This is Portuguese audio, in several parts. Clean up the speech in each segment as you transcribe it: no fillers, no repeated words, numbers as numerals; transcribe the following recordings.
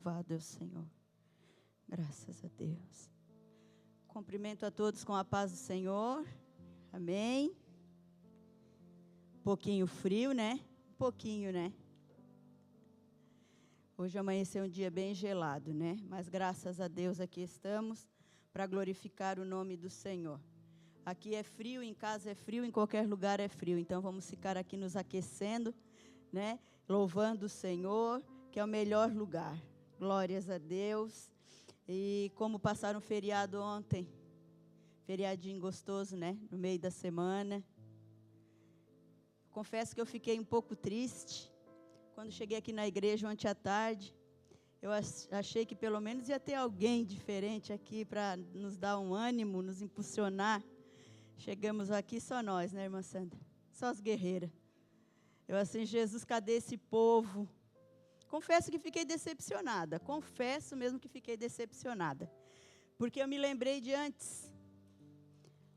Louvado é o Senhor. Graças a Deus. Cumprimento a todos com a paz do Senhor. Amém. Um pouquinho frio, né? Um pouquinho, né? Hoje amanheceu um dia bem gelado, né? Mas graças a Deus aqui estamos para glorificar o nome do Senhor. Aqui é frio, em casa é frio, em qualquer lugar é frio. Então vamos ficar aqui nos aquecendo, né? Louvando o Senhor, que é o melhor lugar. Glórias a Deus. E como passaram um feriado ontem, feriadinho gostoso, né? No meio da semana. Confesso que eu fiquei um pouco triste. Quando cheguei aqui na igreja ontem à tarde, eu achei que pelo menos ia ter alguém diferente aqui para nos dar um ânimo, nos impulsionar. Chegamos aqui só nós, né, irmã Sandra? Só as guerreiras. Eu assim, Jesus, cadê esse povo? Confesso que fiquei decepcionada. Confesso mesmo que fiquei decepcionada. Porque eu me lembrei de antes.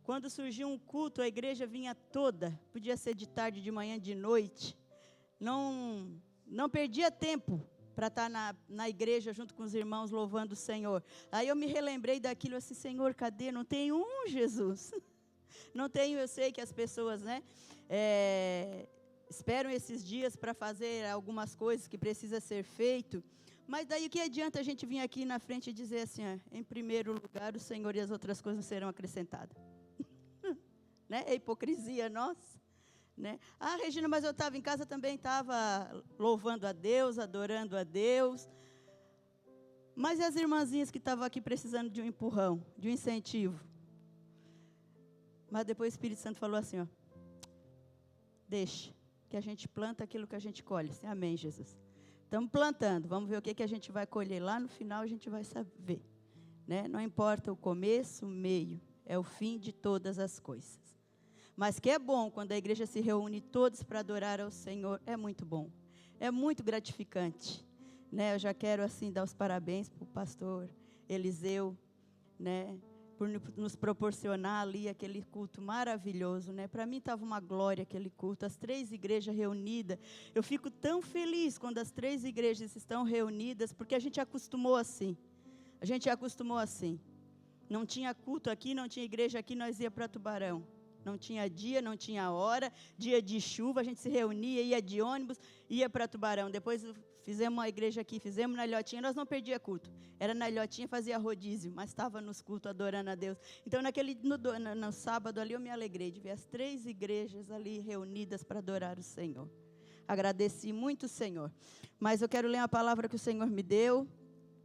Quando surgiu um culto, a igreja vinha toda. Podia ser de tarde, de manhã, de noite. Não perdia tempo para estar na igreja junto com os irmãos louvando o Senhor. Aí eu me relembrei daquilo assim, Senhor, cadê? Não tem um Jesus. Não tenho, eu sei que as pessoas, né, esperam esses dias para fazer algumas coisas que precisa ser feito. Mas daí o que adianta a gente vir aqui na frente e dizer assim, em primeiro lugar o Senhor e as outras coisas serão acrescentadas. Né? É hipocrisia nossa. Né? Ah, Regina, mas eu estava em casa, também estava louvando a Deus, adorando a Deus. Mas e as irmãzinhas que estavam aqui precisando de um empurrão, de um incentivo? Mas depois o Espírito Santo falou assim, deixa, que a gente planta aquilo que a gente colhe. Assim, amém, Jesus. Estamos plantando, vamos ver o que a gente vai colher. Lá no final a gente vai saber. Né? Não importa o começo, o meio, é o fim de todas as coisas. Mas que é bom quando a igreja se reúne todos para adorar ao Senhor, é muito bom. É muito gratificante. Né? Eu já quero assim dar os parabéns para o pastor Eliseu, né? Por nos proporcionar ali aquele culto maravilhoso. Né? Para mim estava uma glória aquele culto, as 3 igrejas reunidas. Eu fico tão feliz quando as 3 igrejas estão reunidas, porque a gente acostumou assim. A gente acostumou assim. Não tinha culto aqui, não tinha igreja aqui, nós ia para Tubarão. Não tinha dia, não tinha hora, dia de chuva, a gente se reunia, ia de ônibus, ia para Tubarão. Depois fizemos uma igreja aqui, fizemos na Ilhotinha, nós não perdíamos culto. Era na Ilhotinha, fazia rodízio, mas estava nos cultos adorando a Deus. Então, no sábado ali, eu me alegrei de ver as 3 igrejas ali reunidas para adorar o Senhor. Agradeci muito o Senhor. Mas eu quero ler uma palavra que o Senhor me deu,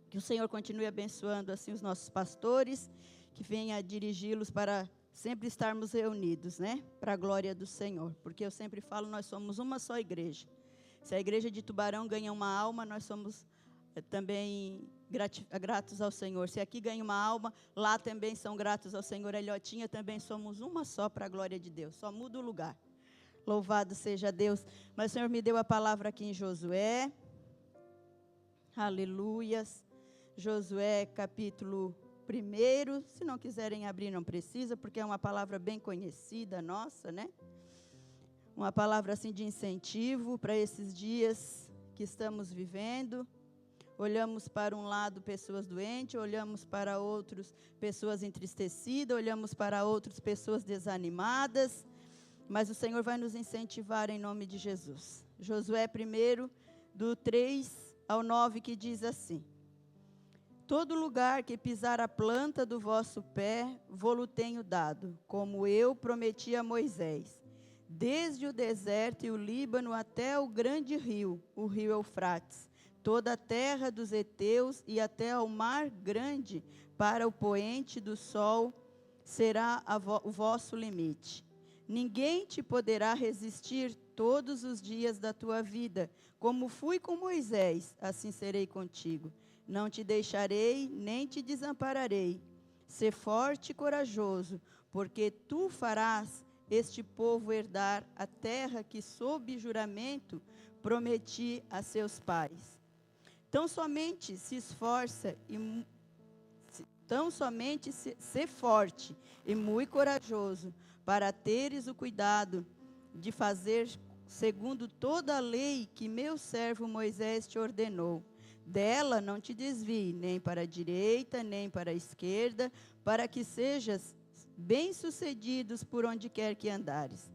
que o Senhor continue abençoando assim os nossos pastores, que venha dirigi-los para sempre estarmos reunidos, né? Para a glória do Senhor. Porque eu sempre falo, nós somos uma só igreja. Se a igreja de Tubarão ganha uma alma, nós somos também gratos ao Senhor. Se aqui ganha uma alma, lá também são gratos ao Senhor. A Ilhotinha também somos uma só para a glória de Deus. Só muda o lugar. Louvado seja Deus. Mas o Senhor me deu a palavra aqui em Josué. Aleluias. Josué capítulo 1, se não quiserem abrir, não precisa, porque é uma palavra bem conhecida nossa, né? Uma palavra assim de incentivo para esses dias que estamos vivendo. Olhamos para um lado pessoas doentes, olhamos para outros pessoas entristecidas, olhamos para outros pessoas desanimadas, mas o Senhor vai nos incentivar em nome de Jesus. Josué 1, do 3 ao 9, que diz assim: todo lugar que pisar a planta do vosso pé, vô-lo tenho dado, como eu prometi a Moisés. Desde o deserto e o Líbano até o grande rio, o rio Eufrates, toda a terra dos heteus e até ao mar grande, para o poente do sol, será o vosso limite. Ninguém te poderá resistir todos os dias da tua vida. Como fui com Moisés, assim serei contigo. Não te deixarei, nem te desampararei. Sê forte e corajoso, porque tu farás este povo herdar a terra que, sob juramento, prometi a seus pais. Tão somente se esforça sê forte e muito corajoso, para teres o cuidado de fazer segundo toda a lei que meu servo Moisés te ordenou. Dela não te desvie, nem para a direita, nem para a esquerda, para que sejas bem-sucedidos por onde quer que andares.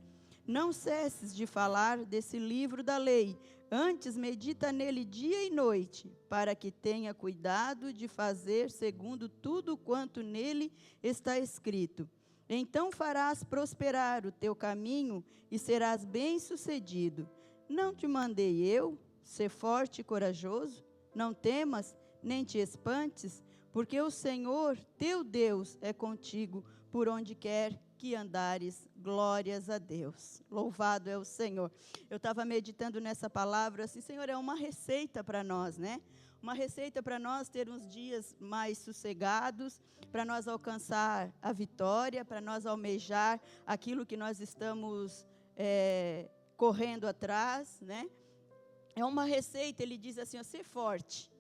Não cesses de falar desse livro da lei, antes medita nele dia e noite, para que tenha cuidado de fazer segundo tudo quanto nele está escrito. Então farás prosperar o teu caminho e serás bem-sucedido. Não te mandei eu ser forte e corajoso? Não temas, nem te espantes, porque o Senhor, teu Deus, é contigo por onde quer que andares. Glórias a Deus. Louvado é o Senhor. Eu estava meditando nessa palavra, assim, Senhor, é uma receita para nós, né? Uma receita para nós ter uns dias mais sossegados, para nós alcançar a vitória, para nós almejar aquilo que nós estamos correndo atrás, né? É uma receita, ele diz assim, ó, ser forte.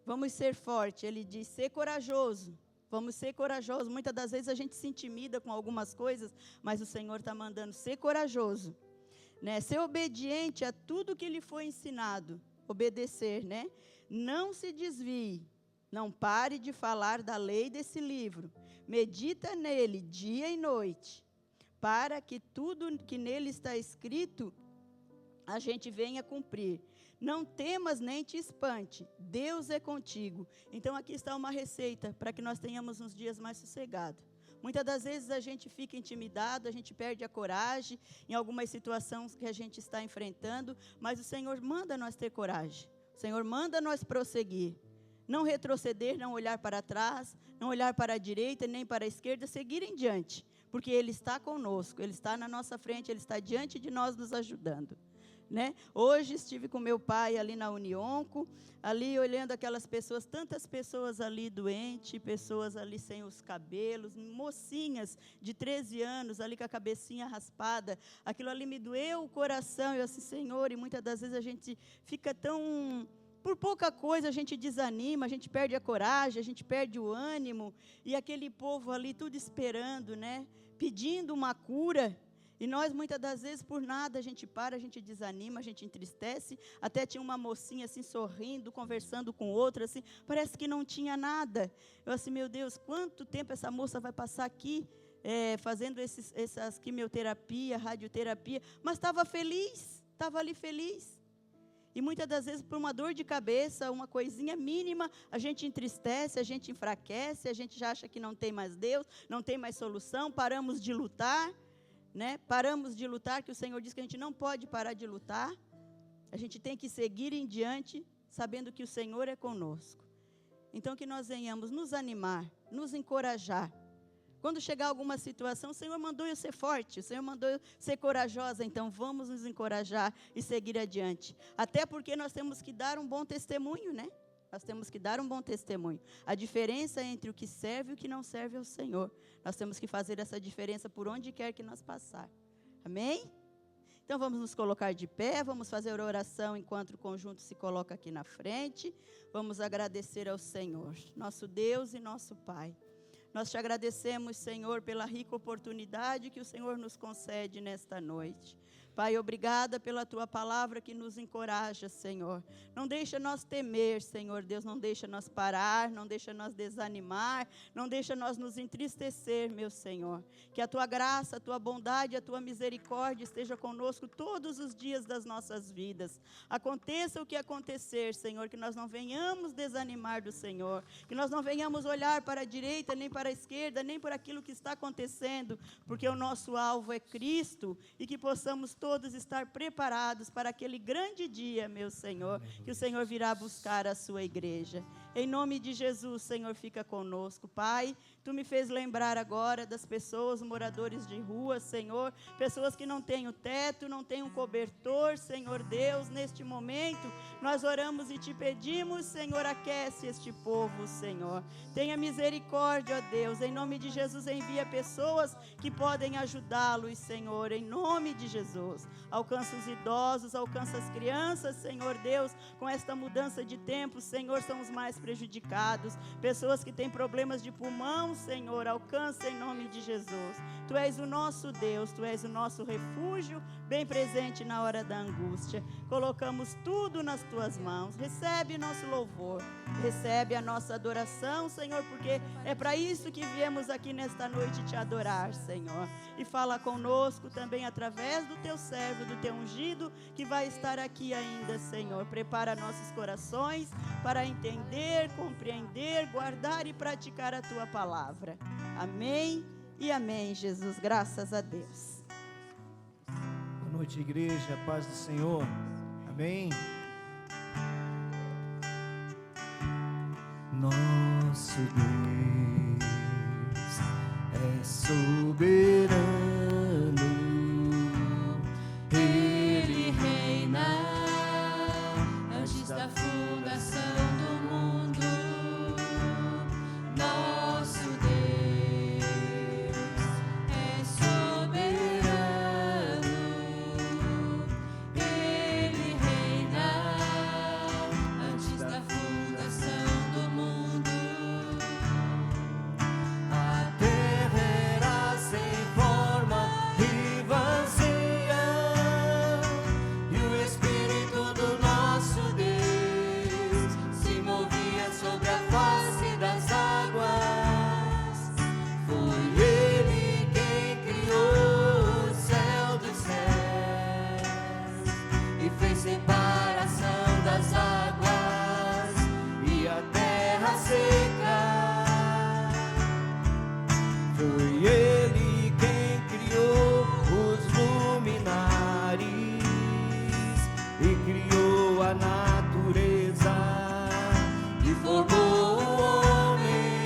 Vamos ser forte. Ele diz, ser corajoso. Vamos ser corajosos. Muitas das vezes a gente se intimida com algumas coisas, mas o Senhor está mandando ser corajoso, né? Ser obediente a tudo que lhe foi ensinado. Obedecer, né? Não se desvie. Não pare de falar da lei desse livro. Medita nele dia e noite, para que tudo que nele está escrito a gente venha cumprir. Não temas nem te espante, Deus é contigo. Então aqui está uma receita para que nós tenhamos uns dias mais sossegados. Muitas das vezes a gente fica intimidado, a gente perde a coragem em algumas situações que a gente está enfrentando, mas o Senhor manda nós ter coragem. O Senhor manda nós prosseguir. Não retroceder, não olhar para trás, não olhar para a direita nem para a esquerda, seguir em diante, porque Ele está conosco, Ele está na nossa frente, Ele está diante de nós nos ajudando. Né? Hoje estive com meu pai ali na Unionco, ali olhando aquelas pessoas, tantas pessoas ali doentes, pessoas ali sem os cabelos, mocinhas de 13 anos ali com a cabecinha raspada. Aquilo ali me doeu o coração. Eu assim, Senhor, e muitas das vezes a gente fica tão... Por pouca coisa a gente desanima, a gente perde a coragem, a gente perde o ânimo, e aquele povo ali tudo esperando, né? Pedindo uma cura. E nós, muitas das vezes, por nada, a gente para, a gente desanima, a gente entristece. Até tinha uma mocinha, assim, sorrindo, conversando com outra, assim, parece que não tinha nada. Eu, assim, meu Deus, quanto tempo essa moça vai passar aqui, fazendo essas quimioterapia, radioterapia, mas estava feliz, estava ali feliz. E muitas das vezes, por uma dor de cabeça, uma coisinha mínima, a gente entristece, a gente enfraquece, a gente já acha que não tem mais Deus, não tem mais solução, paramos de lutar. Né? Paramos de lutar, que o Senhor diz que a gente não pode parar de lutar. A gente tem que seguir em diante, sabendo que o Senhor é conosco. Então, que nós venhamos nos animar, nos encorajar. Quando chegar alguma situação, o Senhor mandou eu ser forte, o Senhor mandou eu ser corajosa, então vamos nos encorajar e seguir adiante. Até porque nós temos que dar um bom testemunho, né? Nós temos que dar um bom testemunho. A diferença entre o que serve e o que não serve ao Senhor. Nós temos que fazer essa diferença por onde quer que nós passar. Amém? Então vamos nos colocar de pé, vamos fazer a oração enquanto o conjunto se coloca aqui na frente. Vamos agradecer ao Senhor, nosso Deus e nosso Pai. Nós te agradecemos, Senhor, pela rica oportunidade que o Senhor nos concede nesta noite. Pai, obrigada pela Tua palavra que nos encoraja, Senhor. Não deixa nós temer, Senhor Deus, não deixa nós parar, não deixa nós desanimar, não deixa nós nos entristecer, meu Senhor. Que a Tua graça, a Tua bondade, a Tua misericórdia esteja conosco todos os dias das nossas vidas. Aconteça o que acontecer, Senhor, que nós não venhamos desanimar do Senhor, que nós não venhamos olhar para a direita, nem para a esquerda, nem por aquilo que está acontecendo, porque o nosso alvo é Cristo, e que possamos todos estar preparados para aquele grande dia, meu Senhor, que o Senhor virá buscar a sua igreja. Em nome de Jesus, Senhor, fica conosco. Pai, Tu me fez lembrar agora das pessoas, moradores de rua, Senhor, pessoas que não têm o teto, não têm um cobertor, Senhor Deus, neste momento, nós oramos e Te pedimos, Senhor, aquece este povo, Senhor. Tenha misericórdia, ó Deus, em nome de Jesus, envia pessoas que podem ajudá-los, Senhor, em nome de Jesus. Jesus. Alcança os idosos, alcança as crianças, Senhor Deus, com esta mudança de tempo, Senhor, são os mais prejudicados. Pessoas que têm problemas de pulmão, Senhor, alcança em nome de Jesus. Tu és o nosso Deus, Tu és o nosso refúgio, bem presente na hora da angústia. Colocamos tudo nas Tuas mãos. Recebe nosso louvor, recebe a nossa adoração, Senhor, porque é para isso que viemos aqui nesta noite Te adorar, Senhor. E fala conosco também através do Teu servo, do Teu ungido, que vai estar aqui ainda, Senhor. Prepara nossos corações para entender, compreender, guardar e praticar a Tua palavra. Amém e amém, Jesus. Graças a Deus. Boa noite, igreja. Paz do Senhor. Amém. Nosso Deus é soberano, Ele reina antes da fundação do mundo. Nosso Deus é soberano, Ele reina antes da fundação do mundo. a terra era sem forma e vazia, e o Espírito do nosso Deus se movia sobre a face das águas. Foi Ele quem criou o céu dos céus e fez separação das águas e a terra seca. Foi Ele quem criou os luminares e criou a natureza e formou o homem.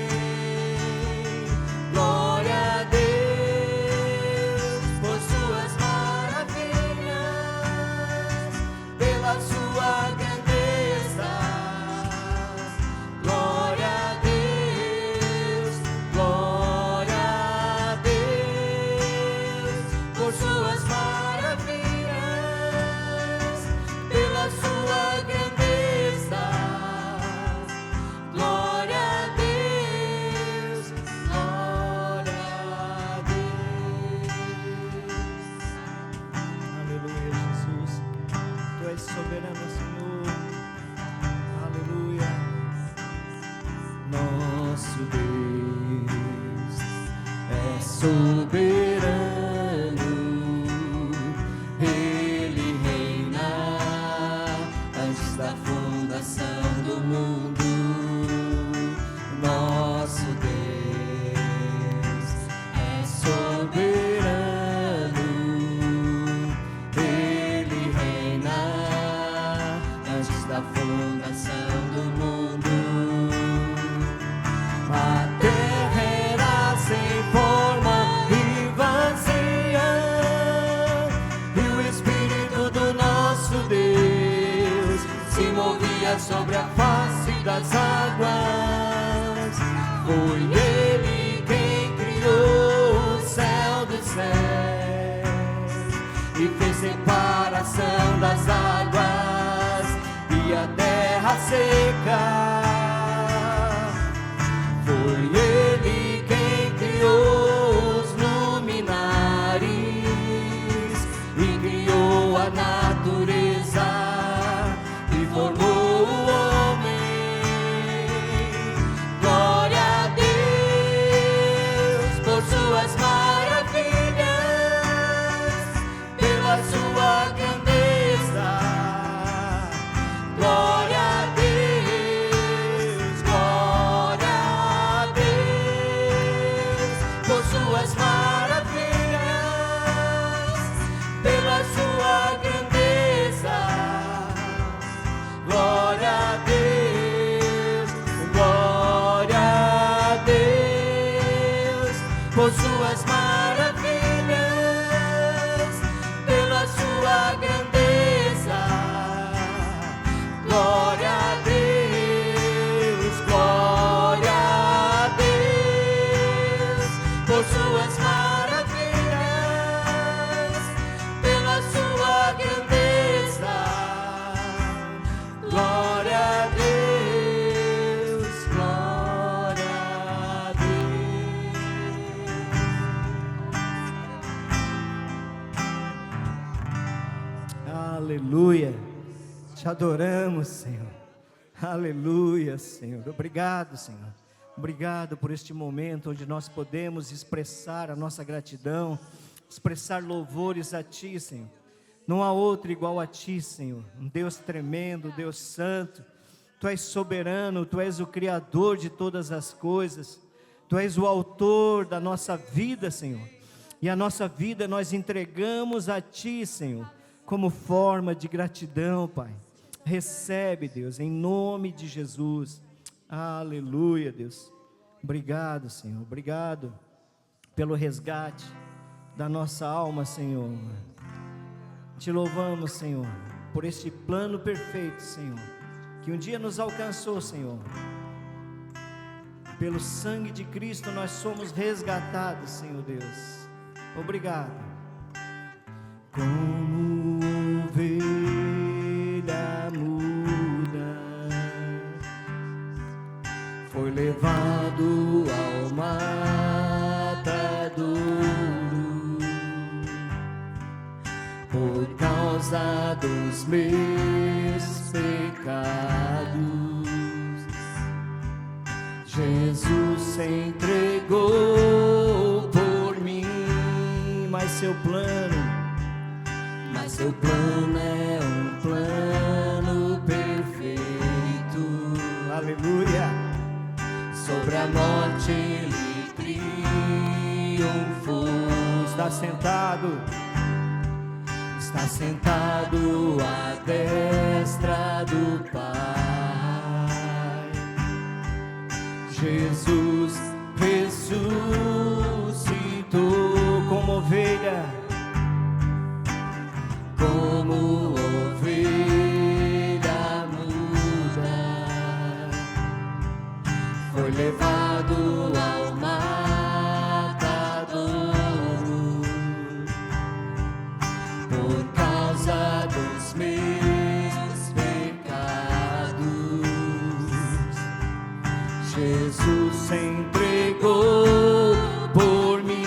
Glória a Deus por suas maravilhas, pela sua grandeza. Glória a Deus, glória a Deus por suas maravilhas, pela sua grandeza. Glória a Deus, glória a Deus. Aleluia, Jesus. Tu és soberano, Senhor. Aleluia. Nosso Deus é soberano, Ele reina antes da fundação do mundo. Nosso Deus é soberano, Ele reina antes da fundação do mundo. A terra era sem forma e vazia, e o Espírito do nosso Deus se movia sobre a face das águas. Foi Ele quem criou o céu dos céus e fez separação das águas e a terra seca. Foi Ele quem criou os luminares e criou a natureza e formou o homem. Glória a Deus por suas maravilhas, pela sua grandeza. Glória a Deus, glória a Deus por suas maravilhas, pela sua grandeza. Glória a Deus, glória a Deus por suas maravilhas, pela sua grandeza. Glória a Deus, glória a Deus por suas maravilhas, pela sua Aleluia. Te adoramos, Senhor. Aleluia, Senhor. Obrigado, Senhor. Obrigado por este momento onde nós podemos expressar a nossa gratidão, expressar louvores a Ti, Senhor. Não há outro igual a Ti, Senhor. Um Deus tremendo, Deus santo. Tu és soberano, Tu és o Criador de todas as coisas. Tu és o autor da nossa vida, Senhor. E a nossa vida nós entregamos a Ti, Senhor, como forma de gratidão, Pai. Recebe, Deus, em nome de Jesus. Aleluia, Deus. Obrigado, Senhor. Obrigado pelo resgate da nossa alma, Senhor. Te louvamos, Senhor, por este plano perfeito, Senhor, que um dia nos alcançou, Senhor. Pelo sangue de Cristo nós somos resgatados, Senhor Deus. Obrigado. Como ovelha muda, foi levado ao matadouro por causa dos meus pecados. Jesus se entregou por mim, mas seu plano é um plano perfeito. Aleluia. Sobre a morte ele triunfou. Está sentado à destra do Pai. Jesus ressuscitou como ovelha muda, foi levado ao matadouro por causa dos meus pecados. Jesus se entregou por mim.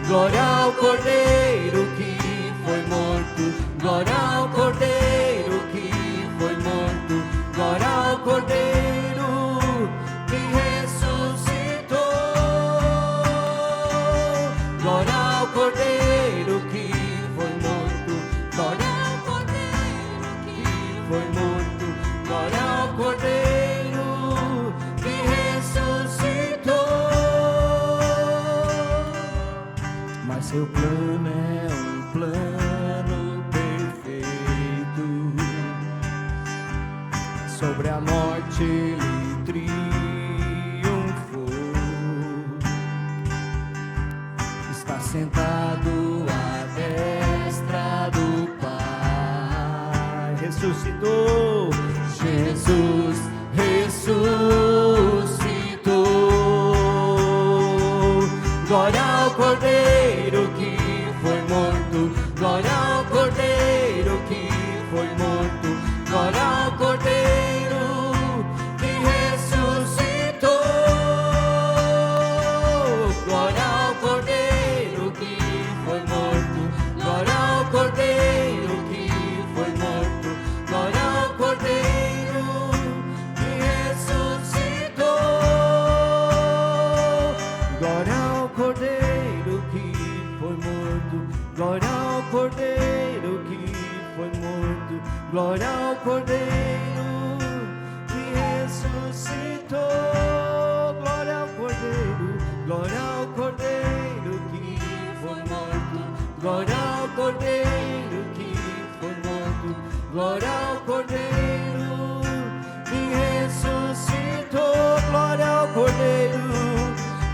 Glória ao Cordeiro que foi morto, glória ao Cordeiro que foi morto, glória ao Cordeiro que ressuscitou, glória ao Cordeiro que foi morto, glória ao Cordeiro que foi morto, glória ao Cordeiro que ressuscitou. Mas seu plano é um plano perfeito. Sobre a morte ele triunfou. Está sentado à destra do Pai. Ressuscitou. Jesus ressuscitou. Glória ao Cordeiro que foi morto, glória ao Cordeiro que foi morto, glória ao Cordeiro que ressuscitou, glória ao Cordeiro que foi morto, glória ao Cordeiro que foi morto, glória ao Cordeiro que ressuscitou, glória ao Cordeiro que foi morto, glória ao Cordeiro que foi morto, glória ao Cordeiro que ressuscitou, glória ao Cordeiro, glória ao Cordeiro que foi morto, glória ao Cordeiro que foi morto, glória ao Cordeiro que ressuscitou, glória ao Cordeiro,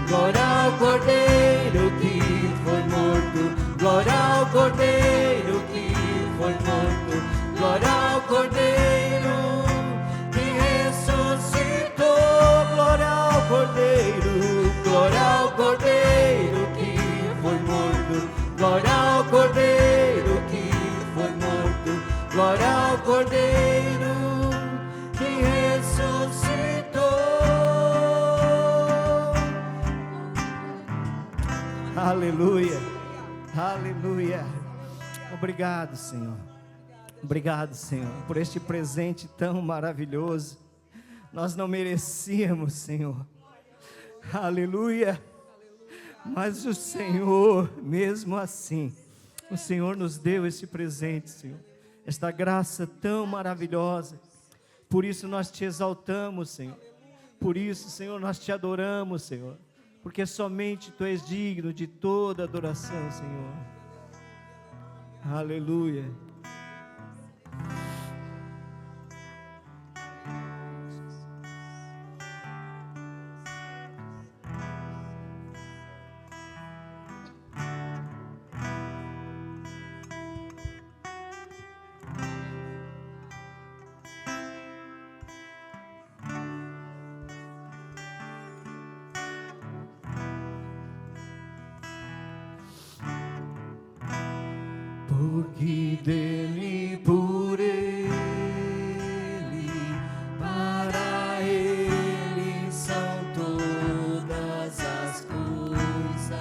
glória ao Cordeiro que foi morto, glória ao Cordeiro que foi morto, glória ao Cordeiro que ressuscitou, glória ao Cordeiro, glória ao Cordeiro que foi morto, glória ao Cordeiro que foi morto, glória ao Cordeiro que ressuscitou. Aleluia, aleluia. Obrigado, Senhor. Obrigado, Senhor, por este presente tão maravilhoso. Nós não merecíamos, Senhor. Aleluia. Mas o Senhor, mesmo assim, o Senhor nos deu esse presente, Senhor. Esta graça tão maravilhosa. Por isso nós te exaltamos, Senhor. Por isso, Senhor, nós te adoramos, Senhor. Porque somente Tu és digno de toda adoração, Senhor. Aleluia. Porque dele, por ele, para ele são todas as coisas.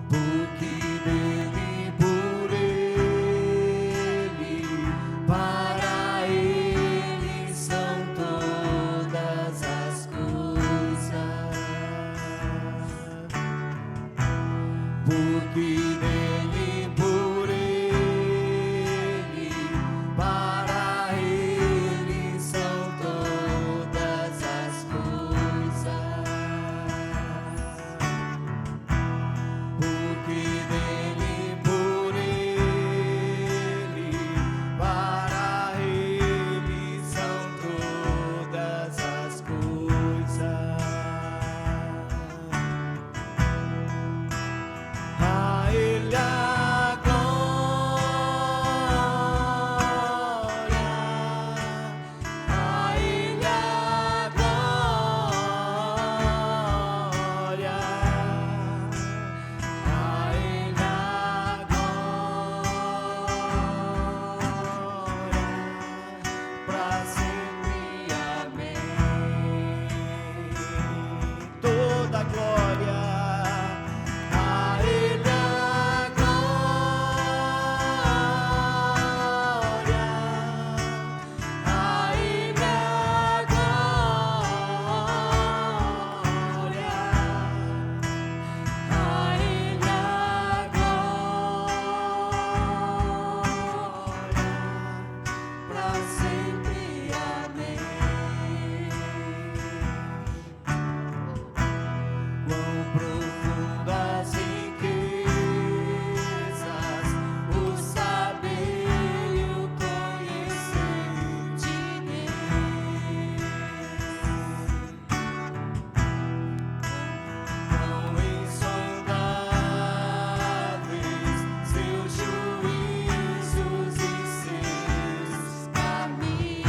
Porque dele, por ele, para ele são todas as coisas. Porque dele, por ele, para ele são todas as coisas. Porque dele, por ele, para ele são todas as coisas. A Ele a glória, a Ele a glória, a Ele a glória, para sempre, amém. Toda a glória. A Ele a glória, a Ele a glória, a Ele a glória, para sempre, amém. Quão profundas riquezas o saber e o conhecer de Deus. Quão insondáveis seus juízos e seus caminhos.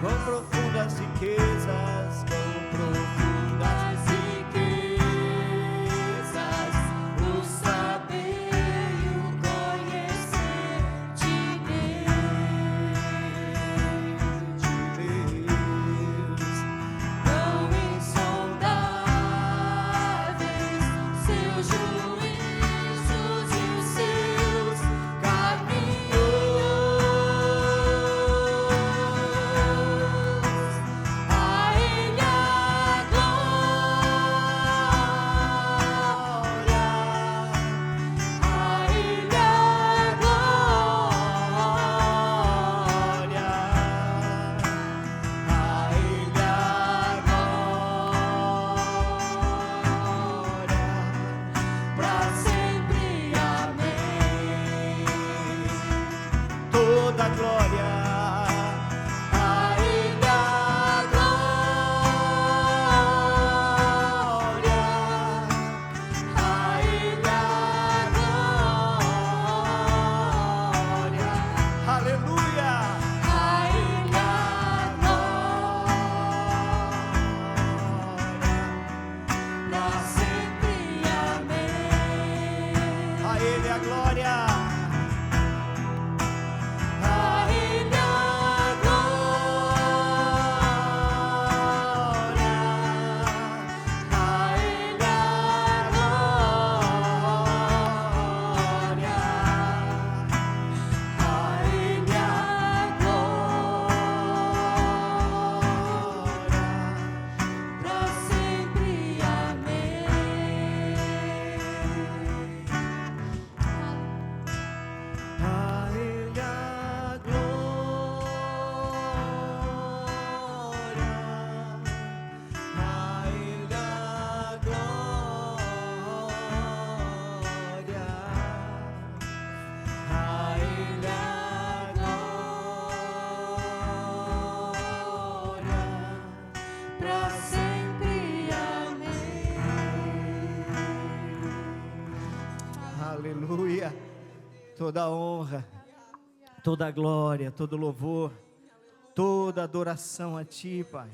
Quão profundas riquezas, quão profundas riquezas, o saber e o conhecer de Deus. Tão insondáveis seus juízos e os seus caminhos. A Ele a glória, a Ele a glória, a Ele a glória, para sempre, amém. Toda a glória. A Ele a glória, a Ele a glória, aleluia, a Ele a glória, para sempre, amém. A Ele a glória. A Ele a glória, a Ele a glória, Aleluia. Toda honra, toda glória, todo louvor, toda adoração a Ti, Pai.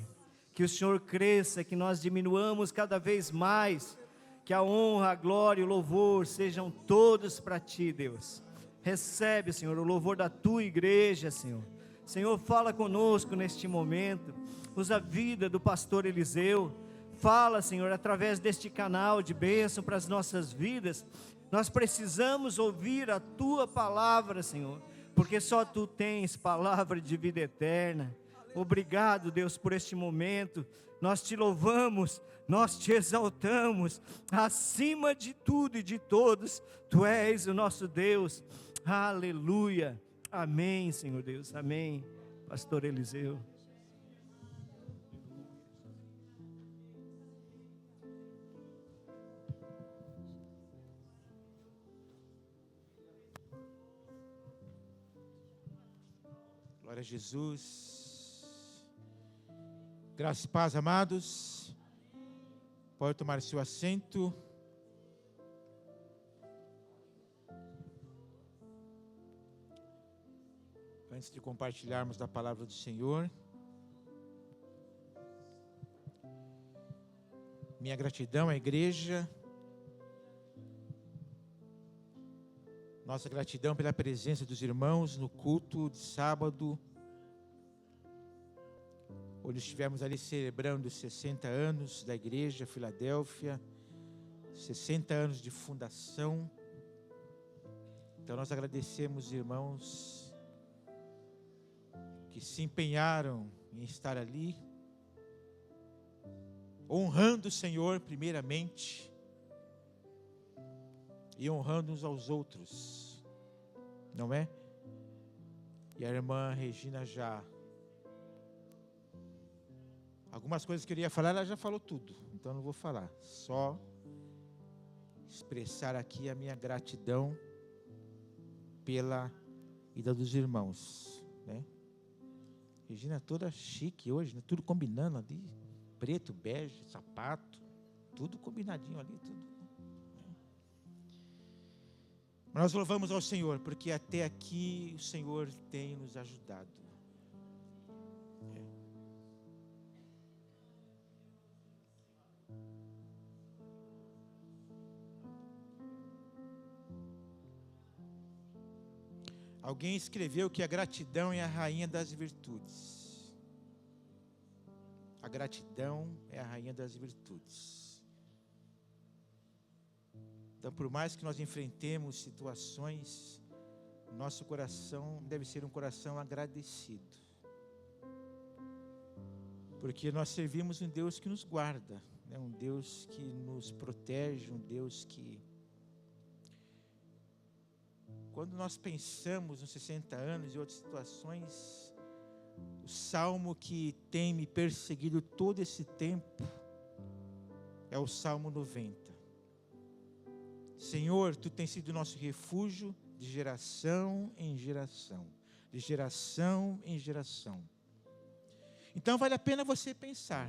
Que o Senhor cresça, que nós diminuamos cada vez mais, que a honra, a glória e o louvor sejam todos para Ti, Deus. Recebe, Senhor, o louvor da Tua igreja, Senhor. Senhor, fala conosco neste momento, usa a vida do pastor Eliseu, fala, Senhor, através deste canal de bênção para as nossas vidas. Nós precisamos ouvir a Tua palavra, Senhor, porque só Tu tens palavra de vida eterna. Obrigado, Deus, por este momento. Nós Te louvamos, nós Te exaltamos, acima de tudo e de todos, Tu és o nosso Deus. Aleluia. Amém, Senhor Deus. Amém. Pastor Eliseu. Glória a Jesus. Graça e paz, amados. Pode tomar seu assento. Antes de compartilharmos da palavra do Senhor, minha gratidão à igreja, nossa gratidão pela presença dos irmãos no culto de sábado, onde estivemos ali celebrando os 60 anos da igreja Filadélfia, 60 anos de fundação. Então nós agradecemos os irmãos que se empenharam em estar ali, honrando o Senhor primeiramente, e honrando uns aos outros, não é? E a irmã Regina já, algumas coisas que eu queria falar, ela já falou tudo, então não vou falar, só expressar aqui a minha gratidão pela ida dos irmãos, né? Regina toda chique hoje, né? Tudo combinando ali, preto, bege, sapato, tudo combinadinho ali, tudo. Mas nós louvamos ao Senhor, porque até aqui o Senhor tem nos ajudado. Alguém escreveu que a gratidão é a rainha das virtudes. A gratidão é a rainha das virtudes. Então, por mais que nós enfrentemos situações, nosso coração deve ser um coração agradecido. Porque nós servimos um Deus que nos guarda, né? Um Deus que nos protege, um Deus que... Quando nós pensamos nos 60 anos e outras situações, o salmo que tem me perseguido todo esse tempo é o Salmo 90. Senhor, Tu tens sido nosso refúgio de geração em geração, de geração em geração. Então vale a pena você pensar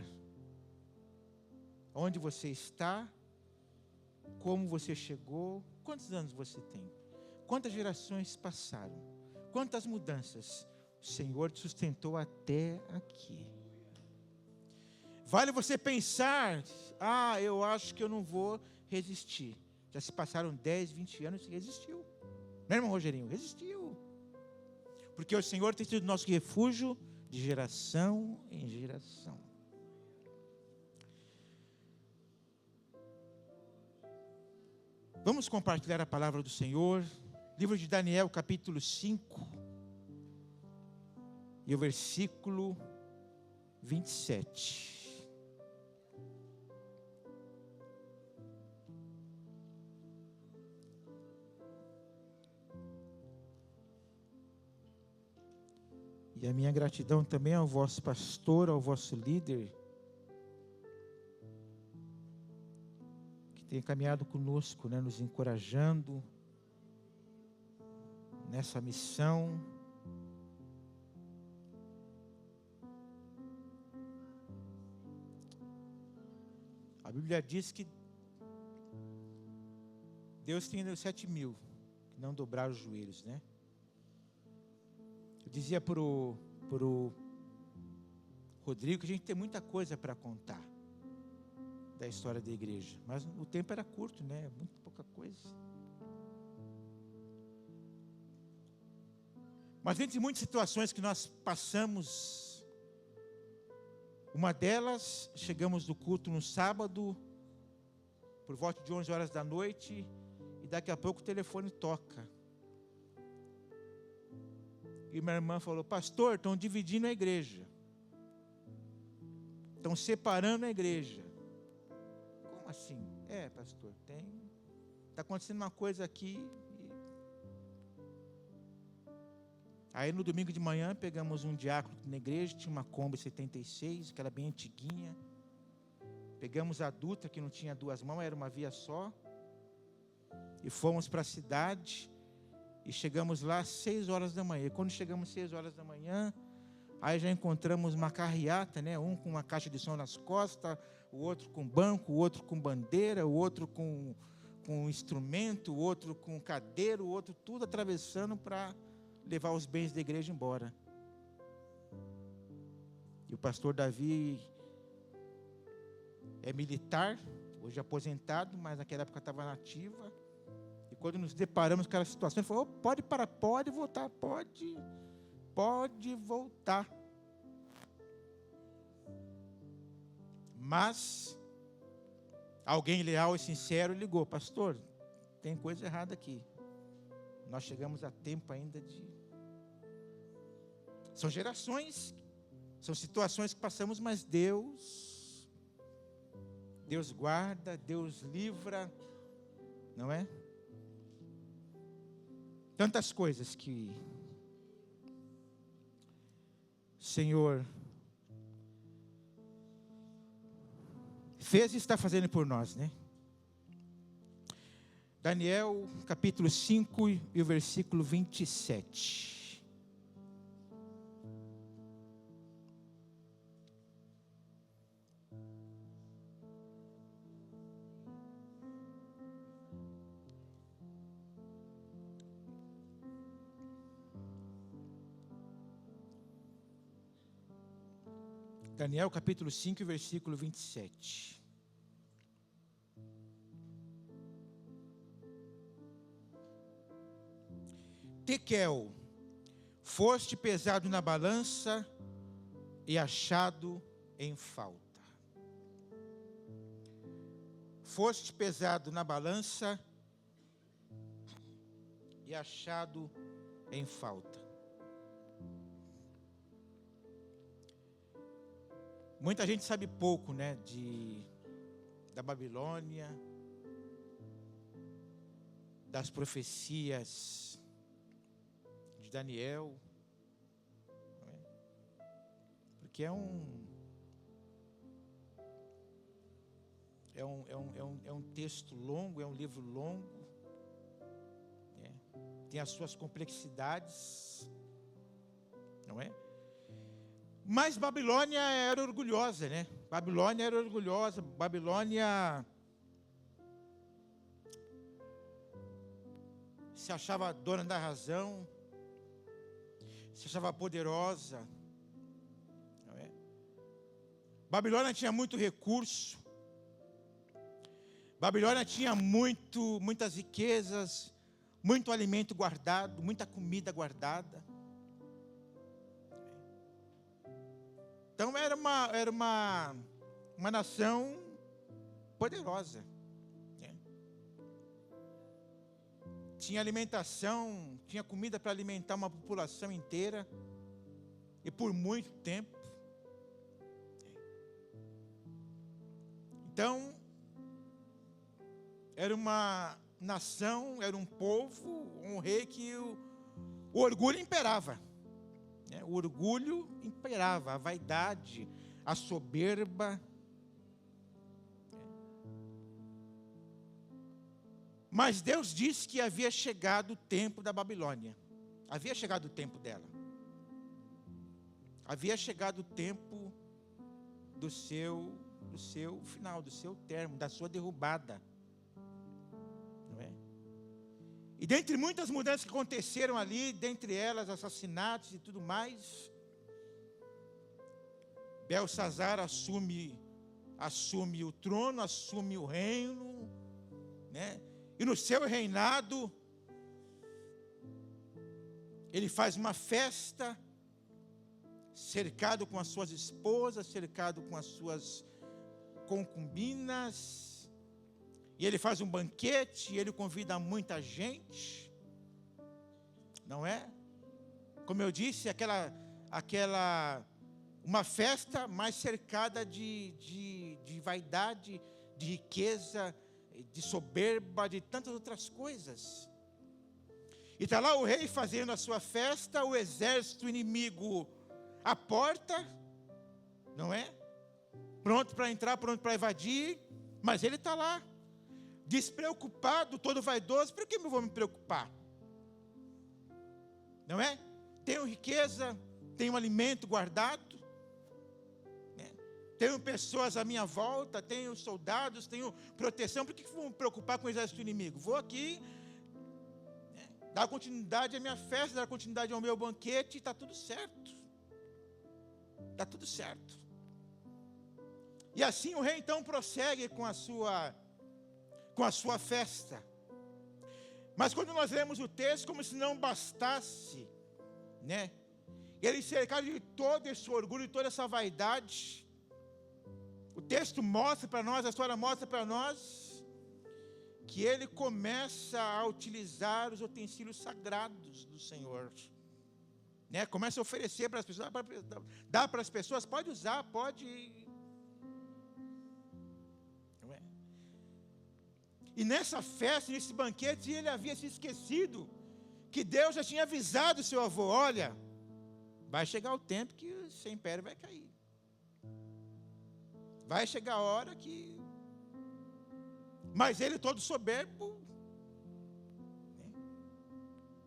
onde você está, como você chegou, quantos anos você tem. Quantas gerações passaram? Quantas mudanças o Senhor te sustentou até aqui? Vale você pensar, eu acho que eu não vou resistir. Já se passaram 10, 20 anos e resistiu. Não é, irmão Rogerinho? Resistiu. Porque o Senhor tem sido nosso refúgio de geração em geração. Vamos compartilhar a palavra do Senhor. Livro de Daniel, capítulo 5, e o versículo 27. E a minha gratidão também ao vosso pastor, ao vosso líder, que tem caminhado conosco, né, nos encorajando nessa missão. A Bíblia diz que Deus tem os 7.000 que não dobraram os joelhos, né? Eu dizia pro Rodrigo que a gente tem muita coisa para contar da história da igreja, mas o tempo era curto, né? Muito pouca coisa. Mas entre muitas situações que nós passamos, uma delas, chegamos do culto no sábado, por volta de 11 horas da noite, e daqui a pouco o telefone toca. E minha irmã falou: pastor, estão dividindo a igreja. Estão separando a igreja. Como assim? Pastor, está acontecendo uma coisa aqui. Aí no domingo de manhã pegamos um diácono na igreja, tinha uma Kombi 76, que era bem antiguinha. Pegamos a Dutra, que não tinha duas mãos, era uma via só. E fomos para a cidade. E chegamos lá às 6 horas da manhã. E quando chegamos às 6 horas da manhã, aí já encontramos uma carreata, né? Um com uma caixa de som nas costas, o outro com banco, o outro com bandeira, o outro com instrumento, o outro com cadeira, o outro tudo atravessando para levar os bens da igreja embora. E o pastor Davi é militar, hoje aposentado, mas naquela época estava na ativa. E quando nos deparamos com aquela situação, ele falou: pode parar, pode voltar, pode voltar. Mas alguém leal e sincero ligou: pastor, tem coisa errada aqui. Nós chegamos a tempo ainda de... São gerações, são situações que passamos, mas Deus guarda, Deus livra, não é? Tantas coisas que o Senhor fez e está fazendo por nós, né? Daniel, capítulo 5 e o versículo 27. Daniel, capítulo 5, versículo 27. Tekel, foste pesado na balança e achado em falta. Foste pesado na balança e achado em falta. Muita gente sabe pouco, né, da Babilônia, das profecias de Daniel, não é? Porque é um texto longo, é um livro longo, né? Tem as suas complexidades, não é? Mas Babilônia era orgulhosa, né? Babilônia era orgulhosa. Babilônia se achava dona da razão, se achava poderosa, não é? Babilônia tinha muito recurso. Babilônia tinha muitas riquezas, muito alimento guardado, muita comida guardada. Então era uma nação poderosa, né? Tinha alimentação, tinha comida para alimentar uma população inteira, e por muito tempo. Então, era uma nação, era um povo, um rei que o orgulho imperava. O orgulho imperava, a vaidade, a soberba. Mas Deus disse que havia chegado o tempo da Babilônia. Havia chegado o tempo dela. Havia chegado o tempo do seu final, do seu término, da sua derrubada. Não é? dentre muitas mudanças que aconteceram ali, dentre elas assassinatos e tudo mais, Belsazar assume o trono, assume o reino, né? E no seu reinado, ele faz uma festa, cercado com as suas esposas, cercado com as suas concubinas, e ele faz um banquete, e ele convida muita gente, não é? Como eu disse, uma festa mais cercada de vaidade, de riqueza, de soberba, de tantas outras coisas. E está lá o rei fazendo a sua festa, o exército inimigo à porta, não é? Pronto para entrar, pronto para invadir, mas ele está lá, despreocupado, todo vaidoso. Por que eu vou me preocupar? Não é? Tenho riqueza, tenho alimento guardado, né? Tenho pessoas à minha volta, tenho soldados, tenho proteção. Por que vou me preocupar com o exército inimigo? Vou aqui, né, dar continuidade à minha festa, dar continuidade ao meu banquete, e está tudo certo. Está tudo certo. E assim o rei então prossegue com a sua festa. Mas quando nós lemos o texto, como se não bastasse, né? Ele cercado de todo esse orgulho, de toda essa vaidade. O texto mostra para nós, a história mostra para nós, que ele começa a utilizar os utensílios sagrados do Senhor, né? Começa a oferecer para as pessoas, dá para as pessoas, pode usar, pode. Não é? E nessa festa, nesse banquete, ele havia se esquecido que Deus já tinha avisado o seu avô: olha, vai chegar o tempo que o seu império vai cair. Vai chegar a hora que... Mas ele todo soberbo, né?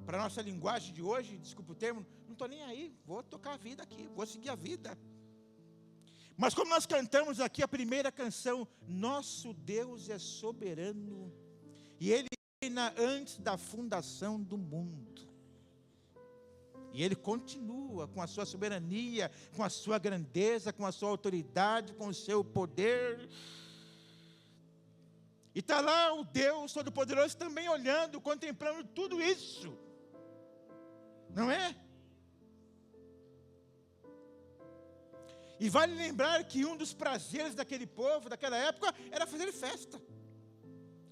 Para a nossa linguagem de hoje, desculpa o termo, não estou nem aí, vou tocar a vida aqui, vou seguir a vida. Mas como nós cantamos aqui a primeira canção, nosso Deus é soberano, e Ele reina antes da fundação do mundo. E Ele continua com a sua soberania, com a sua grandeza, com a sua autoridade, com o seu poder. E está lá o Deus Todo-Poderoso também olhando, contemplando tudo isso. Não é? E vale lembrar que um dos prazeres daquele povo, daquela época, era fazer festa.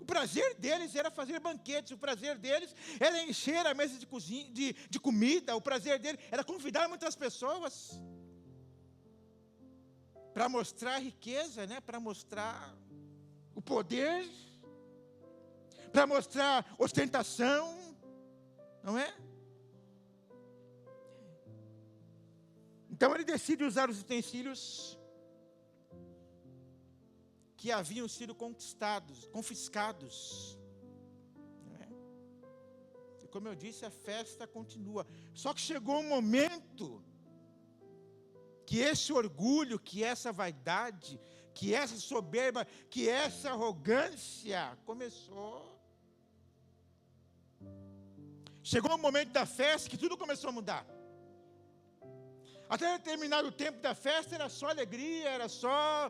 O prazer deles era fazer banquetes, o prazer deles era encher a mesa de cozinha, de comida, o prazer deles era convidar muitas pessoas para mostrar a riqueza, né? Para mostrar o poder, para mostrar ostentação, não é? Então ele decide usar os utensílios que haviam sido confiscados. Não é? E como eu disse, a festa continua. Só que chegou um momento que esse orgulho, que essa vaidade, que essa soberba, que essa arrogância começou. Chegou um momento da festa que tudo começou a mudar. Até determinado tempo da festa era só alegria, era só...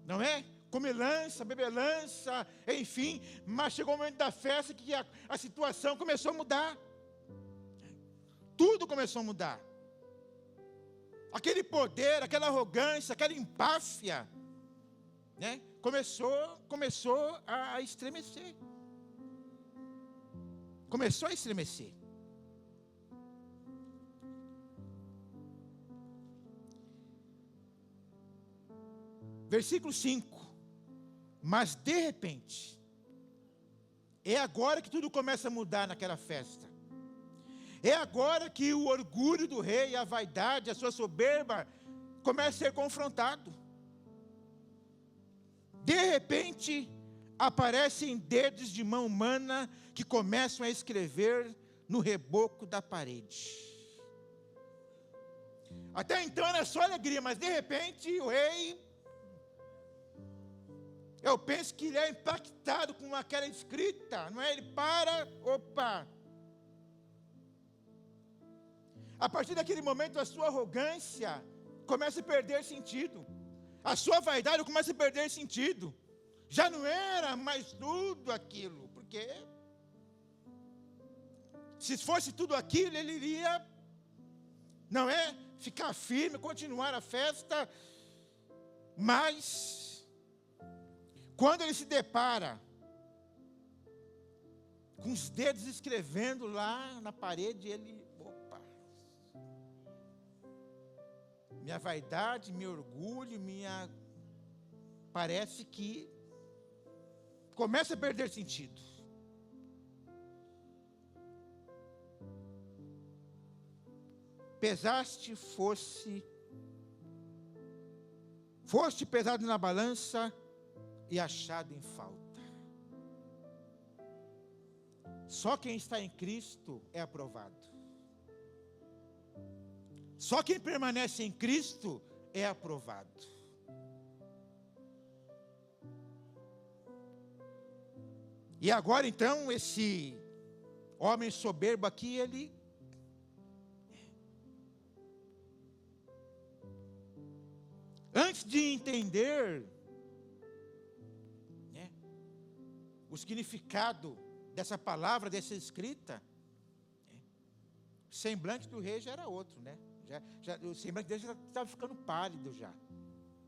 Não é? Comilança, bebelança, enfim. Mas chegou o momento da festa que a situação começou a mudar. Tudo começou a mudar. Aquele poder, aquela arrogância, aquela empáfia, né? Começou a estremecer. Começou a estremecer. Versículo 5. Mas de repente, é agora que tudo começa a mudar naquela festa. É agora que o orgulho do rei, a vaidade, a sua soberba, começa a ser confrontado. De repente, aparecem dedos de mão humana que começam a escrever no reboco da parede. Até então era só alegria, mas de repente o rei Eu penso que ele é impactado com aquela escrita, não é? Ele para, opa. A partir daquele momento, a sua arrogância começa a perder sentido. A sua vaidade começa a perder sentido. Já não era mais tudo aquilo, porque se fosse tudo aquilo, ele iria, não é? Ficar firme, continuar a festa. Mas, quando ele se depara com os dedos escrevendo lá na parede, ele, opa, minha vaidade, meu orgulho, parece que começa a perder sentido. Pesaste, foste pesado na balança e achado em falta. Só quem está em Cristo é aprovado. Só quem permanece em Cristo é aprovado. E agora então, esse homem soberbo aqui, ele antes de entender, né, o significado dessa palavra, dessa escrita, o semblante do rei já era outro, né? O semblante dele já estava ficando pálido já.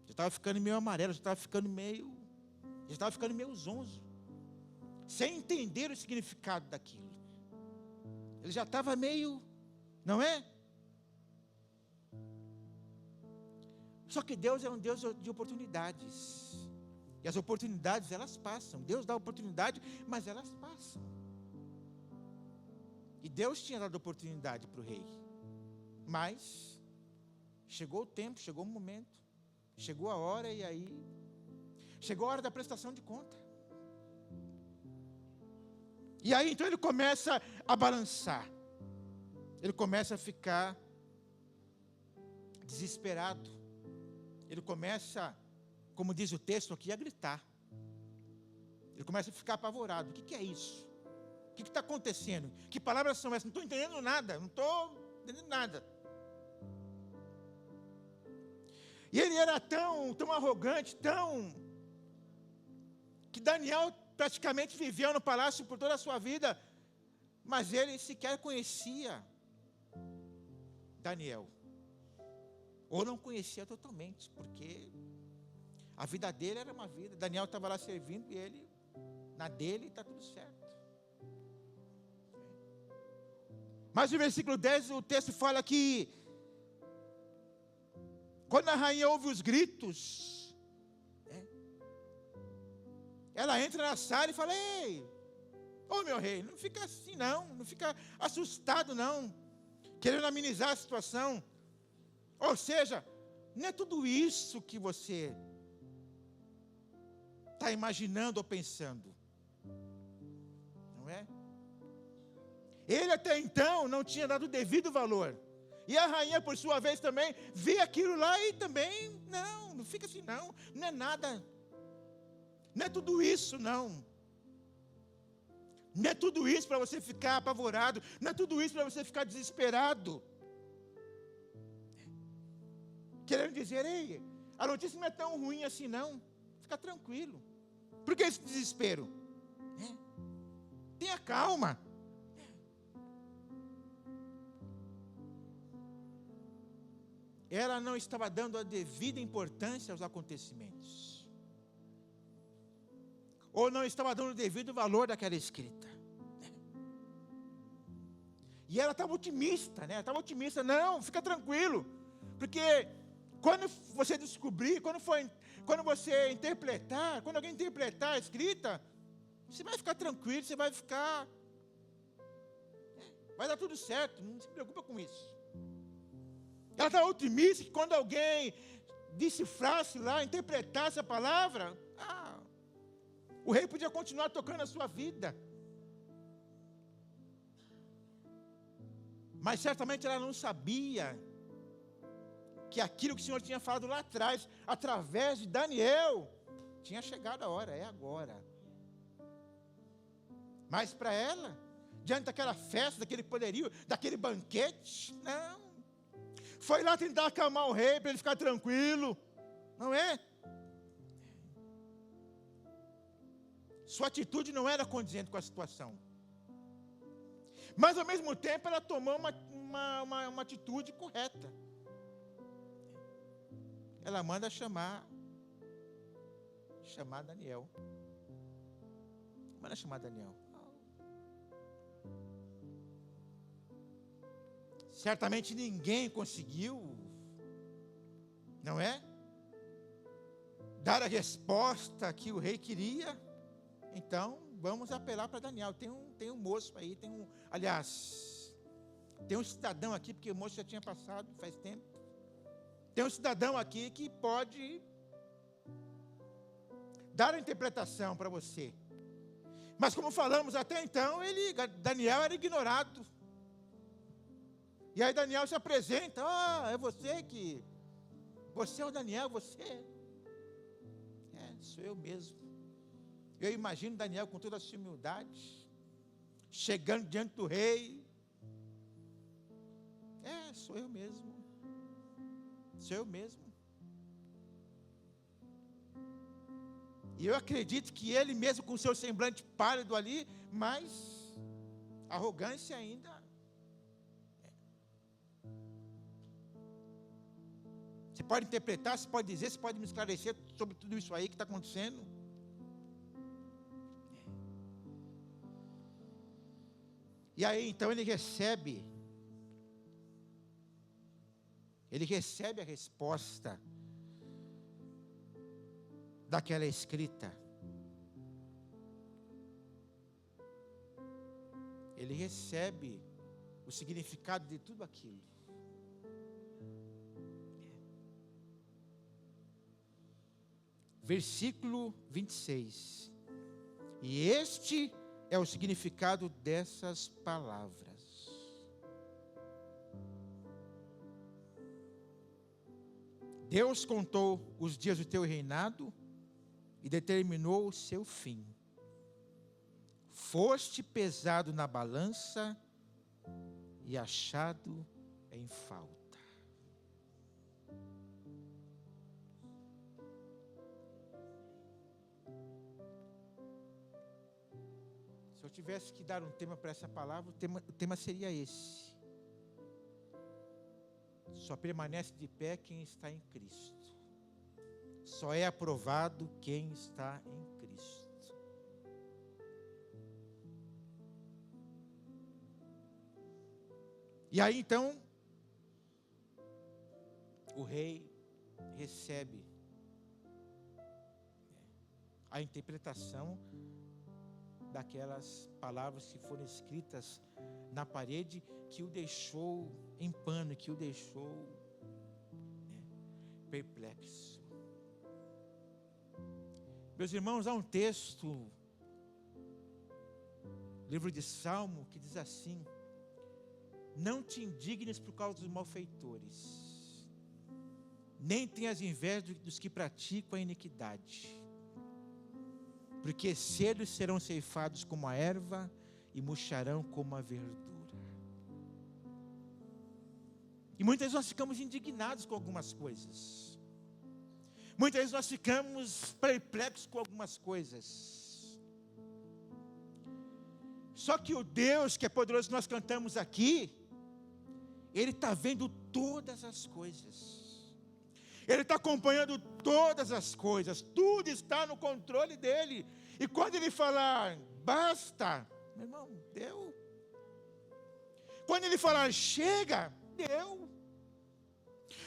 Já estava ficando meio amarelo, já estava ficando meio zonzo. Sem entender o significado daquilo. Ele já estava meio, não é? Só que Deus é um Deus de oportunidades. E as oportunidades, elas passam. Deus dá oportunidade, mas elas passam. E Deus tinha dado oportunidade para o rei. Mas chegou o tempo, chegou o momento, chegou a hora, e aí chegou a hora da prestação de conta. E aí então ele começa a balançar. Ele começa a ficar desesperado. Ele começa, como diz o texto aqui, a gritar. Ele começa a ficar apavorado. O que é isso? O que está acontecendo? Que palavras são essas? Não estou entendendo nada. Não estou entendendo nada. E ele era tão arrogante, que Daniel praticamente viveu no palácio por toda a sua vida, mas ele sequer conhecia Daniel. Ou não conhecia totalmente, porque a vida dele era uma vida. Daniel estava lá servindo e ele, na dele, está tudo certo. Mas no versículo 10, o texto fala que quando a rainha ouve os gritos, ela entra na sala e fala: ei, ô meu rei, não fica assim não fica assustado não, querendo amenizar a situação. Ou seja, não é tudo isso que você está imaginando ou pensando, não é? Ele até então não tinha dado o devido valor. E a rainha, por sua vez, também vê aquilo lá e também, não fica assim não é nada. Não é tudo isso, não. Não é tudo isso para você ficar apavorado. Não é tudo isso para você ficar desesperado. Querendo dizer, ei, a notícia não é tão ruim assim, não. Fica tranquilo. Por que esse desespero? Tenha calma. Ela não estava dando a devida importância aos acontecimentos. Ou não estava dando o devido valor daquela escrita. E ela estava otimista, né? Estava otimista, não, fica tranquilo. Porque quando você descobrir, quando você interpretar, quando alguém interpretar a escrita, você vai ficar tranquilo, você vai ficar... vai dar tudo certo, não se preocupa com isso. Ela estava otimista que quando alguém decifrasse lá, interpretasse a palavra, o rei podia continuar tocando a sua vida. Mas certamente ela não sabia que aquilo que o Senhor tinha falado lá atrás, através de Daniel, Tinha chegado a hora, é agora. Mas para ela, diante daquela festa, daquele poderio, daquele banquete, não. Foi lá tentar acalmar o rei para ele ficar tranquilo, não é? Sua atitude não era condizente com a situação. Mas ao mesmo tempo ela tomou uma atitude correta. Ela manda chamar Daniel. Manda chamar Daniel. Certamente ninguém conseguiu, não é? Dar a resposta que o rei queria. Então, vamos apelar para Daniel. Tem um moço aí, aliás, tem um cidadão aqui, porque o moço já tinha passado faz tempo. Tem um cidadão aqui que pode dar a interpretação para você. Mas como falamos até então, Daniel era ignorado. E aí Daniel se apresenta, é você é o Daniel, você? Sou eu mesmo. Eu imagino Daniel com toda a sua humildade, chegando diante do rei. Sou eu mesmo. Sou eu mesmo. E eu acredito que ele mesmo com seu semblante pálido ali, mas arrogância ainda. Você pode interpretar, você pode dizer, você pode me esclarecer sobre tudo isso aí que está acontecendo. E aí então ele recebe a resposta daquela escrita. Ele recebe o significado de tudo aquilo. Versículo 26. E este é o significado dessas palavras. Deus contou os dias do teu reinado e determinou o seu fim. Foste pesado na balança e achado em falta. Se eu tivesse que dar um tema para essa palavra, o tema seria esse. Só permanece de pé quem está em Cristo. Só é aprovado quem está em Cristo. E aí então, o rei recebe a interpretação daquelas palavras que foram escritas na parede, que o deixou em pano, que o deixou perplexo. Meus irmãos, há um texto, livro de Salmo, que diz assim: não te indignes por causa dos malfeitores, nem tenhas inveja dos que praticam a iniquidade, porque cedo serão ceifados como a erva e murcharão como a verdura. E muitas vezes nós ficamos indignados com algumas coisas. Muitas vezes nós ficamos perplexos com algumas coisas. Só que o Deus que é poderoso que nós cantamos aqui, Ele está vendo todas as coisas. Ele está acompanhando todas as coisas. Tudo está no controle dEle. E quando Ele falar, basta, meu irmão, deu. Quando Ele falar, chega, deu.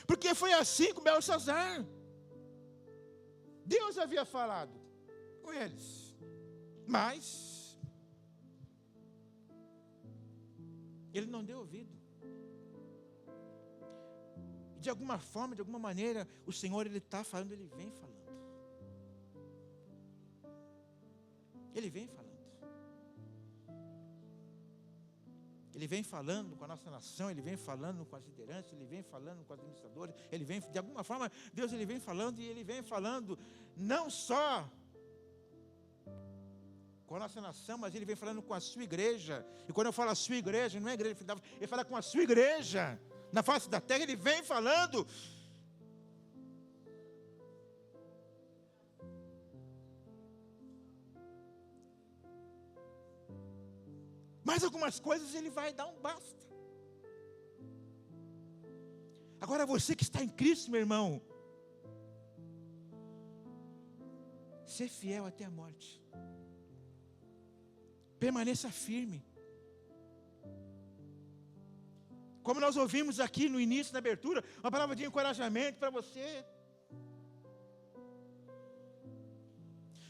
Porque foi assim com Belsazar. Deus havia falado com eles, mas ele não deu ouvido. De alguma forma, de alguma maneira, o Senhor, Ele está falando, Ele vem falando. Ele vem falando. Ele vem falando com a nossa nação, Ele vem falando com as lideranças, Ele vem falando com os administradores, Ele vem, de alguma forma, Deus Ele vem falando e Ele vem falando não só com a nossa nação, mas Ele vem falando com a sua igreja. E quando eu falo a sua igreja, não é igreja, Ele fala com a sua igreja. Na face da terra, Ele vem falando. Mas algumas coisas Ele vai dar um basta. Agora você que está em Cristo, meu irmão, ser fiel até a morte. Permaneça firme. Como nós ouvimos aqui no início da abertura, uma palavra de encorajamento para você.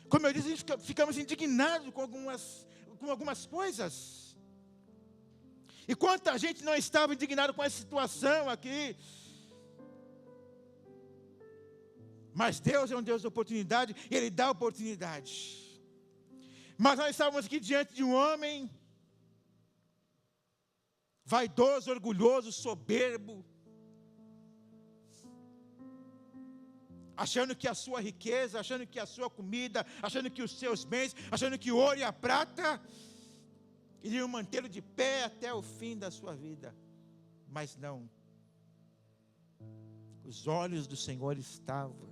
Como eu disse, ficamos indignados com algumas coisas. E quanta gente não estava indignado com essa situação aqui. Mas Deus é um Deus de oportunidade, e Ele dá oportunidade. Mas nós estávamos aqui diante de um homem vaidoso, orgulhoso, soberbo, achando que a sua riqueza, achando que a sua comida, achando que os seus bens, achando que o ouro e a prata iriam mantê-lo de pé até o fim da sua vida. Mas não. Os olhos do Senhor estavam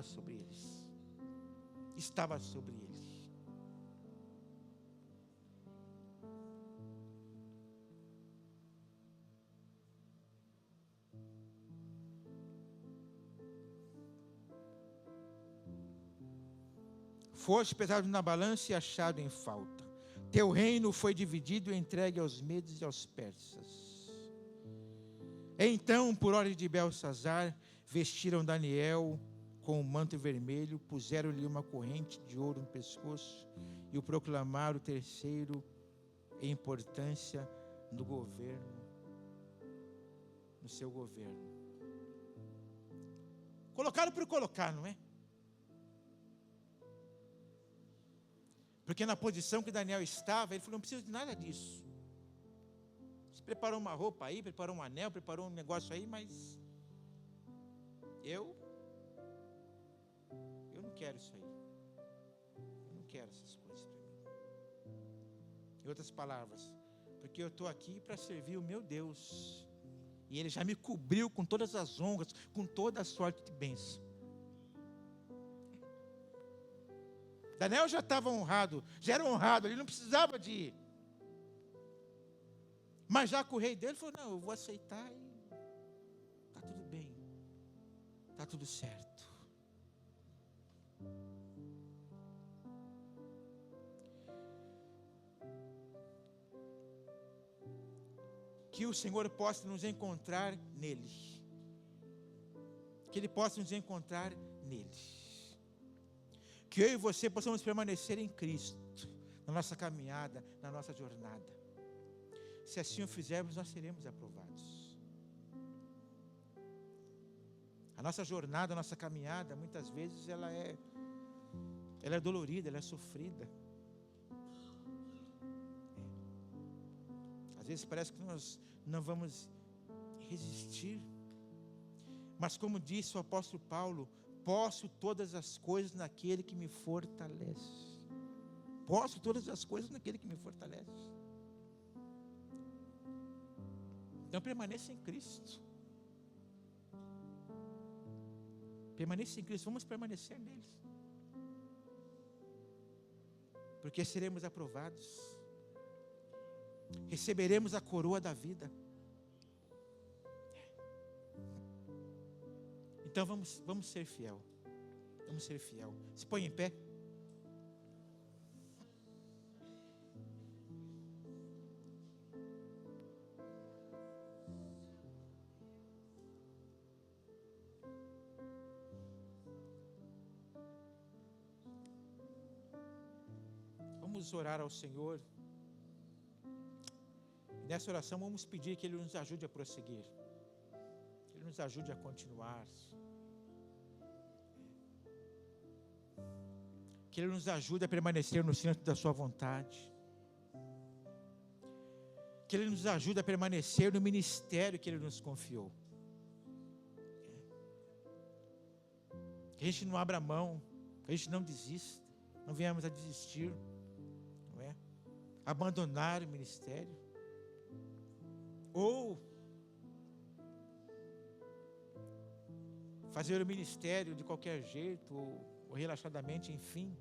sobre eles. Estava sobre eles. Foste pesado na balança e achado em falta. Teu reino foi dividido e entregue aos medos e aos persas. Então, por ordem de Belsazar, vestiram Daniel com um manto vermelho, puseram-lhe uma corrente de ouro no pescoço e o proclamaram terceiro em importância no governo, no seu governo. Colocaram por colocar, não é? Porque na posição que Daniel estava, ele falou, não precisa de nada disso. Você preparou uma roupa aí, preparou um anel, preparou um negócio aí, mas eu não quero isso aí. Eu não quero essas coisas para mim. Em outras palavras, porque eu estou aqui para servir o meu Deus. E Ele já me cobriu com todas as honras, com toda a sorte de bênção. Daniel já estava honrado, já era honrado, ele não precisava de ir. Mas já que o rei dele falou, não, eu vou aceitar e está tudo bem, está tudo certo. Que o Senhor possa nos encontrar nele. Que Ele possa nos encontrar nele. Que eu e você possamos permanecer em Cristo, na nossa caminhada, na nossa jornada. Se assim o fizermos, nós seremos aprovados. A nossa jornada, a nossa caminhada, muitas vezes ela é dolorida, ela é sofrida. Às vezes parece que nós não vamos resistir. Mas como disse o apóstolo Paulo, posso todas as coisas naquele que me fortalece. Posso todas as coisas naquele que me fortalece. Então permaneça em Cristo. Permaneça em Cristo, vamos permanecer nele. Porque seremos aprovados. Receberemos a coroa da vida. Então vamos ser fiel. Vamos ser fiel. Se põe em pé. Vamos orar ao Senhor. Nessa oração vamos pedir que Ele nos ajude a prosseguir. Que Ele nos ajude a continuar. Que Ele nos ajude a permanecer no centro da sua vontade. Que Ele nos ajude a permanecer no ministério que Ele nos confiou. Que a gente não abra mão, que a gente não desista, não venhamos a desistir, não é? Abandonar o ministério. Ou fazer o ministério de qualquer jeito, ou relaxadamente, enfim.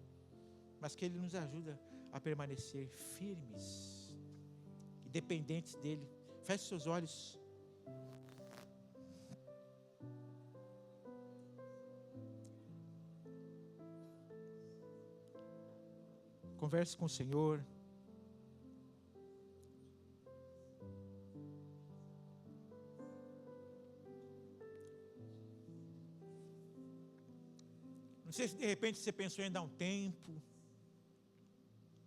Mas que Ele nos ajuda a permanecer firmes e dependentes dEle. Feche seus olhos. Converse com o Senhor. Não sei se de repente você pensou em dar um tempo.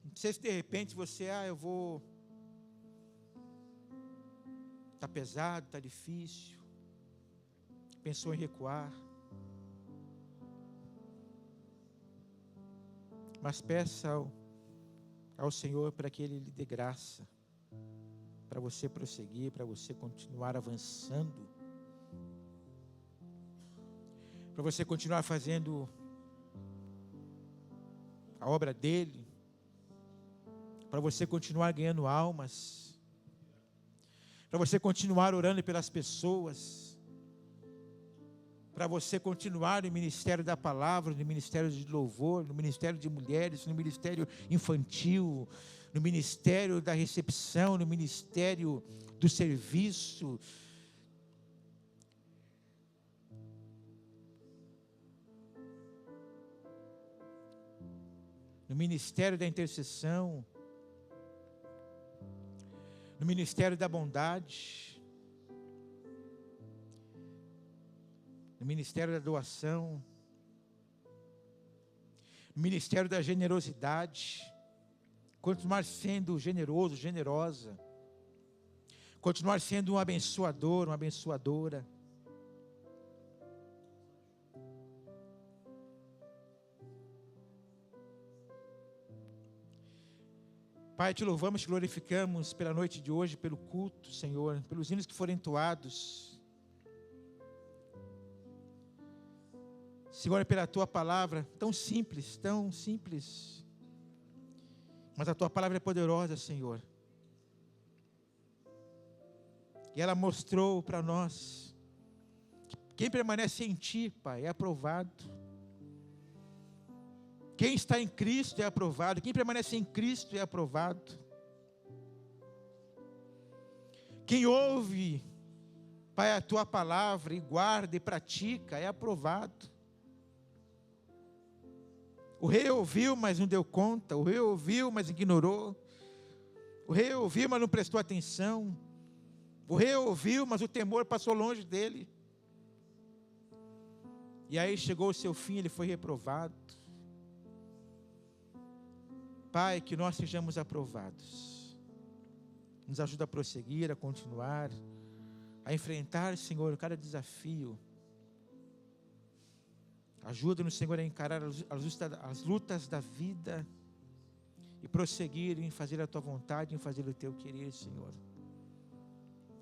Não sei se de repente você, eu vou. Está pesado, está difícil. Pensou em recuar. Mas peça ao Senhor para que Ele lhe dê graça, para você prosseguir, para você continuar avançando, para você continuar fazendo a obra dEle, para você continuar ganhando almas, para você continuar orando pelas pessoas, para você continuar no ministério da palavra, no ministério de louvor, no ministério de mulheres, no ministério infantil, no ministério da recepção, no ministério do serviço. No ministério da intercessão, no ministério da bondade, no ministério da doação, no ministério da generosidade. Continuar sendo generoso, generosa, continuar sendo um abençoador, uma abençoadora. Pai, te louvamos, te glorificamos pela noite de hoje, pelo culto, Senhor, pelos hinos que foram entoados. Senhor, pela tua palavra, tão simples, mas a tua palavra é poderosa, Senhor. E ela mostrou para nós que quem permanece em ti, Pai, é aprovado. Quem está em Cristo é aprovado. Quem permanece em Cristo é aprovado. Quem ouve, Pai, a tua palavra e guarda e pratica é aprovado. O rei ouviu, mas não deu conta. O rei ouviu, mas ignorou. O rei ouviu, mas não prestou atenção. O rei ouviu, mas o temor passou longe dele. E aí chegou o seu fim, ele foi reprovado. Pai, que nós sejamos aprovados. Nos ajuda a prosseguir, a continuar, a enfrentar, Senhor, cada desafio. Ajuda-nos, Senhor, a encarar as lutas da vida e prosseguir em fazer a tua vontade, em fazer o teu querer, Senhor.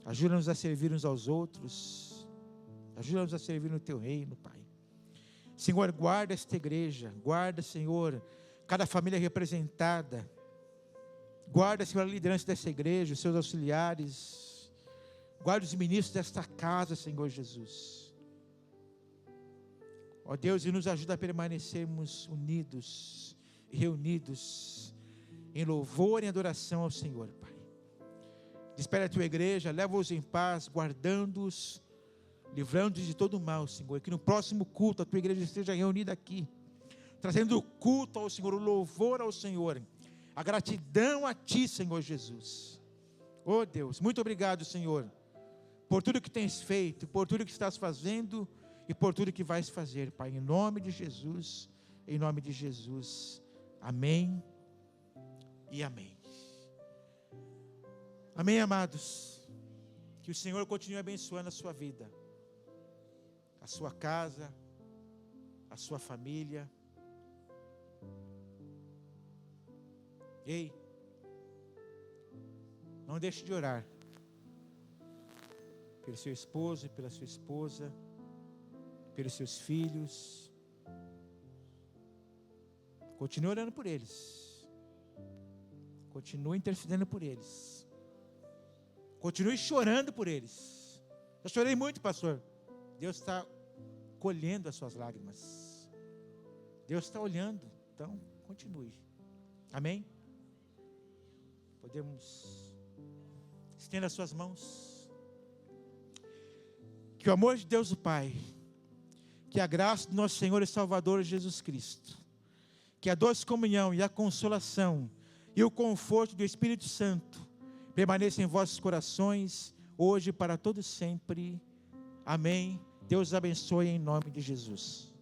Ajuda-nos a servir uns aos outros. Ajuda-nos a servir no teu reino, Pai. Senhor, guarda esta igreja. Guarda, Senhor, cada família representada. Guarda, Senhor, a liderança dessa igreja, os seus auxiliares. Guarda os ministros desta casa, Senhor Jesus. Ó Deus, e nos ajuda a permanecermos unidos e reunidos em louvor e adoração ao Senhor, Pai. Despede a tua igreja, leva-os em paz, guardando-os, livrando-os de todo mal, Senhor. Que no próximo culto a tua igreja esteja reunida aqui, trazendo o culto ao Senhor, o louvor ao Senhor, a gratidão a ti, Senhor Jesus. Ó Deus, muito obrigado, Senhor, por tudo que tens feito, por tudo que estás fazendo e por tudo que vais fazer, Pai, em nome de Jesus, em nome de Jesus. Amém e amém. Amém, amados. Que o Senhor continue abençoando a sua vida, a sua casa, a sua família. Ei, não deixe de orar pelo seu esposo e pela sua esposa, pelos seus filhos, Continue orando por eles. Continue intercedendo por eles. Continue chorando por eles. Eu chorei muito, pastor. Deus está colhendo as suas lágrimas. Deus está olhando. Então, continue. Amém? Podemos estender as suas mãos. Que o amor de Deus o Pai, que a graça do nosso Senhor e Salvador Jesus Cristo, que a doce comunhão e a consolação e o conforto do Espírito Santo permaneçam em vossos corações, hoje e para todos sempre. Amém. Deus abençoe em nome de Jesus.